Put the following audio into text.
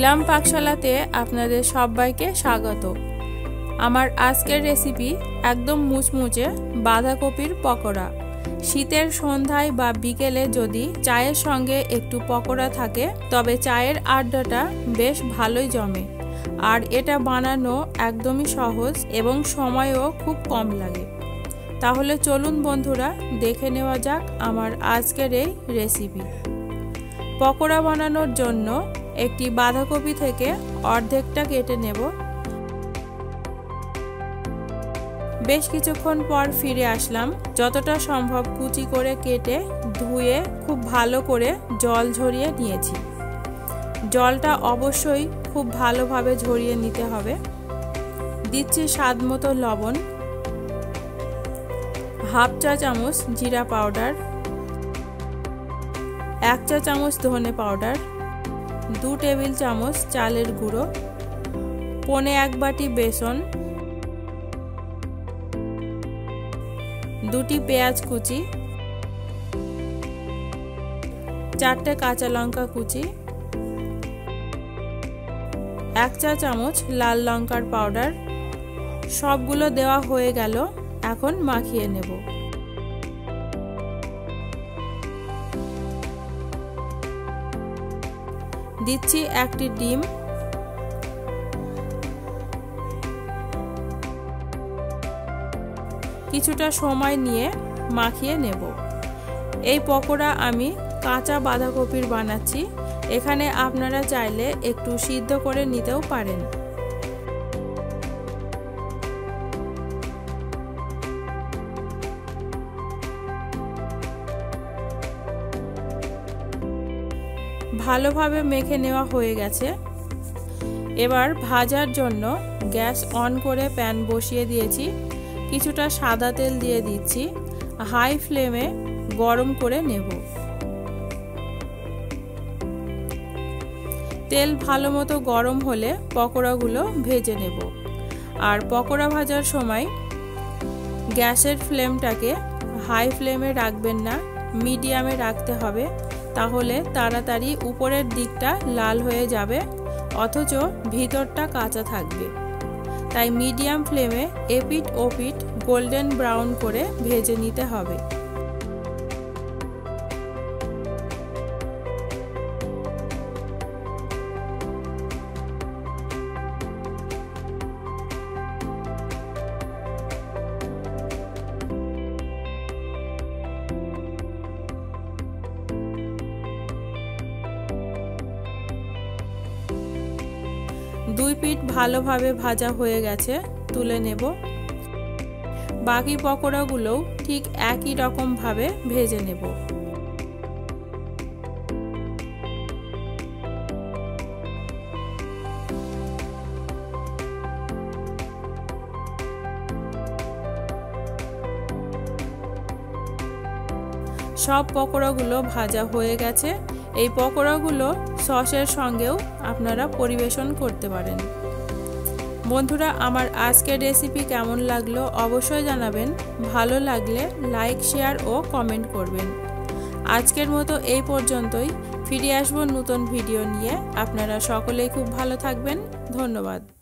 ইলাম পাকশালাতে আপনাদের সবাইকে স্বাগত। আমার আজকের রেসিপি একদম মুচমুচে বাঁধাকপির পকোড়া। শীতের সন্ধ্যায় বা বিকেলে যদি চায়ের সঙ্গে একটু পকোড়া থাকে তবে চায়ের আড্ডাটা বেশ ভালোই জমে। আর এটা বানানো একদমই সহজ এবং সময়ও খুব কম লাগে। তাহলে চলুন বন্ধুরা, দেখে নেওয়া যাক আমার আজকের এই রেসিপি। পকোড়া বানানোর জন্য একটি বাঁধাকপি থেকে অর্ধেকটা কেটে নেব। বেশ কিছুক্ষণ পর ফিরে আসলাম। যতটা সম্ভব কুচি করে কেটে ধুয়ে খুব ভালো করে জল ঝরিয়ে নিয়েছি। জলটা অবশ্যই খুব ভালোভাবে ঝরিয়ে নিতে হবে। দিচ্ছি স্বাদ মতো লবণ, হাফ চা চামচ জিরা পাউডার, 1 চা চামচ ধনে পাউডার, 2 টেবিল চামচ চালের গুঁড়ো, 1/4 বাটি বেসন, 2টি পেঁয়াজ কুচি, 4টে কাঁচা লঙ্কা কুচি, 1 চা চামচ লাল লঙ্কার পাউডার। সবগুলো দেওয়া হয়ে গেল। এখন মাখিয়ে নেব। দিচ্ছি একটি ডিম, কিছুটা সময় নিয়ে মাখিয়ে নেব। এই পকোড়া আমি কাঁচা বাঁধাকপির বানাচ্ছি। এখানে আপনারা চাইলে একটু সিদ্ধ করে নিতেও পারেন। ভালোভাবে মেখে নেওয়া হয়ে গেছে। এবার ভাজার জন্য গ্যাস অন করে প্যান বসিয়ে দিয়েছি। কিছুটা সাদা তেল দিয়ে দিচ্ছি। হাই ফ্লেমে গরম করে নেব। তেল ভালো মতো গরম হলে পকোড়াগুলো ভেজে নেব। আর পকোড়া ভাজার সময় গ্যাসের ফ্লেমটাকে হাই ফ্লেমে রাখবেন না, মিডিয়ামে রাখতে হবে। তাহলে তাড়াতাড়ি উপরের দিকটা লাল হয়ে যাবে, অথচ ভিতরটা কাঁচা থাকবে। তাই মিডিয়াম ফ্লেমে এপিঠ ওপিঠ গোল্ডেন ব্রাউন করে ভেজে নিতে হবে। দুই পিঠ ভালোভাবে ভাজা হয়ে গেছে, তুলে নেব। বাকি পকোড়াগুলোও ঠিক একই রকম ভাবে ভেজে নেব। সব পকোড়াগুলো ভাজা হয়ে গেছে। এই পকোড়াগুলো সসের সঙ্গেও আপনারা পরিবেশন করতে পারেন। বন্ধুরা, আমার আজকের রেসিপি কেমন লাগলো অবশ্যই জানাবেন। ভালো লাগলে লাইক, শেয়ার ও কমেন্ট করবেন। আজকের মতো এই পর্যন্তই। ফিরে আসবো নতুন ভিডিও নিয়ে। আপনারা সকলেই খুব ভালো থাকবেন। ধন্যবাদ।